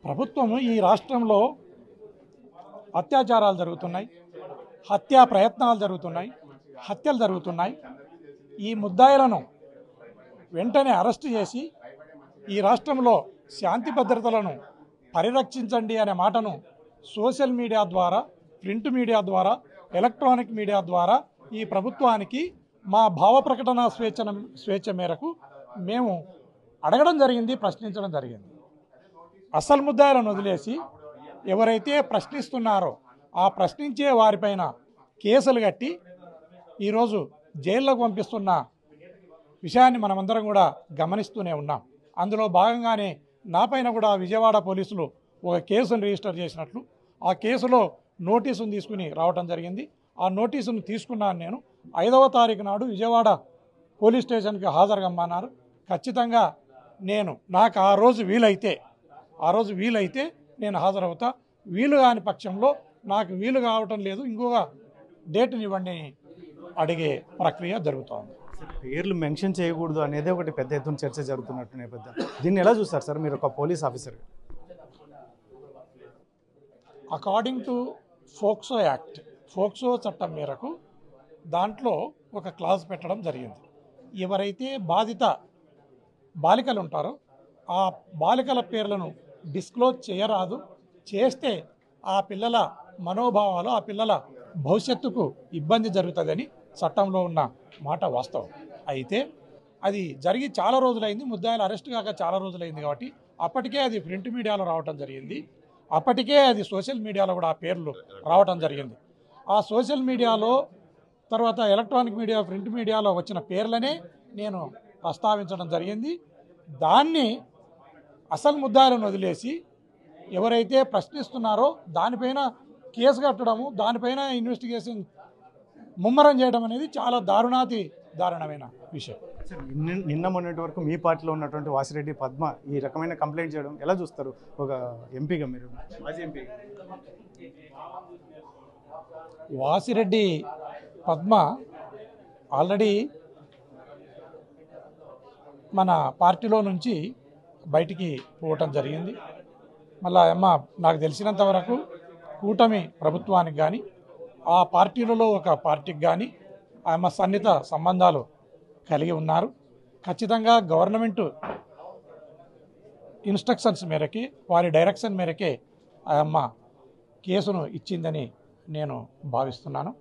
ప్రభుత్వము ఈ రాష్ట్రంలో అత్యాచారాలు జరుగుతున్నాయి, హత్యా ప్రయత్నాలు జరుగుతున్నాయి, హత్యలు జరుగుతున్నాయి. ఈ ముద్దాయిలను వెంటనే అరెస్టు చేసి ఈ రాష్ట్రంలో శాంతి భద్రతలను పరిరక్షించండి అనే మాటను సోషల్ మీడియా ద్వారా, ప్రింట్ మీడియా ద్వారా, ఎలక్ట్రానిక్ మీడియా ద్వారా ఈ ప్రభుత్వానికి మా భావ ప్రకటన స్వేచ్ఛ మేరకు మేము అడగడం జరిగింది, ప్రశ్నించడం జరిగింది. అసలు ముద్దాయిలను వదిలేసి ఎవరైతే ప్రశ్నిస్తున్నారో ఆ ప్రశ్నించే వారిపైన కేసులు కట్టి ఈరోజు జైల్లోకి పంపిస్తున్న విషయాన్ని మనమందరం కూడా గమనిస్తూనే ఉన్నాం. అందులో భాగంగానే నాపైన కూడా విజయవాడ పోలీసులు ఒక కేసును రిజిస్టర్ చేసినట్లు, ఆ కేసులో నోటీసును తీసుకుని రావడం జరిగింది. ఆ నోటీసును తీసుకున్నాను నేను. 5వ తారీఖు నాడు విజయవాడ పోలీస్ స్టేషన్కి హాజరుగమ్మన్నారు. ఖచ్చితంగా నాకు ఆ రోజు వీలైతే నేను హాజరవుతా. వీలు కాని పక్షంలో నాకు వీలు కావటం లేదు, ఇంకొక డేట్ని ఇవ్వండి అడిగే ప్రక్రియ జరుగుతోంది. పేర్లు మెన్షన్ చేయకూడదు అనేది ఒకటి పెద్ద ఎత్తున చర్చ జరుగుతున్నట్టు నేపథ్యం. దీన్ని ఎలా చూస్తారు సార్ మీరు ఒక police officer? According to POCSO act, POCSO చట్టం మేరకు దాంట్లో ఒక క్లాజ్ పెట్టడం జరిగింది. ఎవరైతే బాధిత బాలికలు ఉంటారో ఆ బాలికల పేర్లను డిస్క్లోజ్ చేయరాదు, చేస్తే ఆ పిల్లల మనోభావాలు, ఆ పిల్లల భవిష్యత్తుకు ఇబ్బంది జరుగుతుందని చట్టంలో ఉన్న మాట వాస్తవం. అయితే అది జరిగి చాలా రోజులైంది, ముద్దాయిలు అరెస్ట్ కాక చాలా రోజులైంది కాబట్టి అప్పటికే అది ప్రింట్ మీడియాలో రావడం జరిగింది, అప్పటికే అది సోషల్ మీడియాలో కూడా ఆ పేర్లు రావడం జరిగింది. ఆ సోషల్ మీడియాలో తర్వాత ఎలక్ట్రానిక్ మీడియా, ప్రింట్ మీడియాలో వచ్చిన పేర్లనే నేను ప్రస్తావించడం జరిగింది. దాన్ని అసలు ముద్దాయిలను వదిలేసి ఎవరైతే ప్రశ్నిస్తున్నారో దానిపైన కేసు కట్టడము, దానిపైన ఇన్వెస్టిగేషన్ ముమ్మరం చేయడం అనేది చాలా దారుణమైన విషయం. నిన్న మొన్నటి వరకు మీ పార్టీలో ఉన్నటువంటి వాసిరెడ్డి పద్మ ఈ రకమైన కంప్లైంట్ చేయడం ఎలా చూస్తారు ఒక ఎంపీగా? మీరు మాజీ ఎంపీ. వాసిరెడ్డి పద్మ ఆల్రెడీ మన పార్టీలో నుంచి బయటికి పోవటం జరిగింది. మళ్ళీ నాకు తెలిసినంత వరకు కూటమి ప్రభుత్వానికి కానీ ఆ పార్టీలలో ఒక పార్టీకి కానీ ఆమె సన్నిహిత సంబంధాలు కలిగి ఉన్నారు. ఖచ్చితంగా గవర్నమెంట్ ఇన్స్ట్రక్షన్స్ మేరకి, వారి డైరెక్షన్ మేరకే ఆమె కేసును ఇచ్చిందని నేను భావిస్తున్నాను.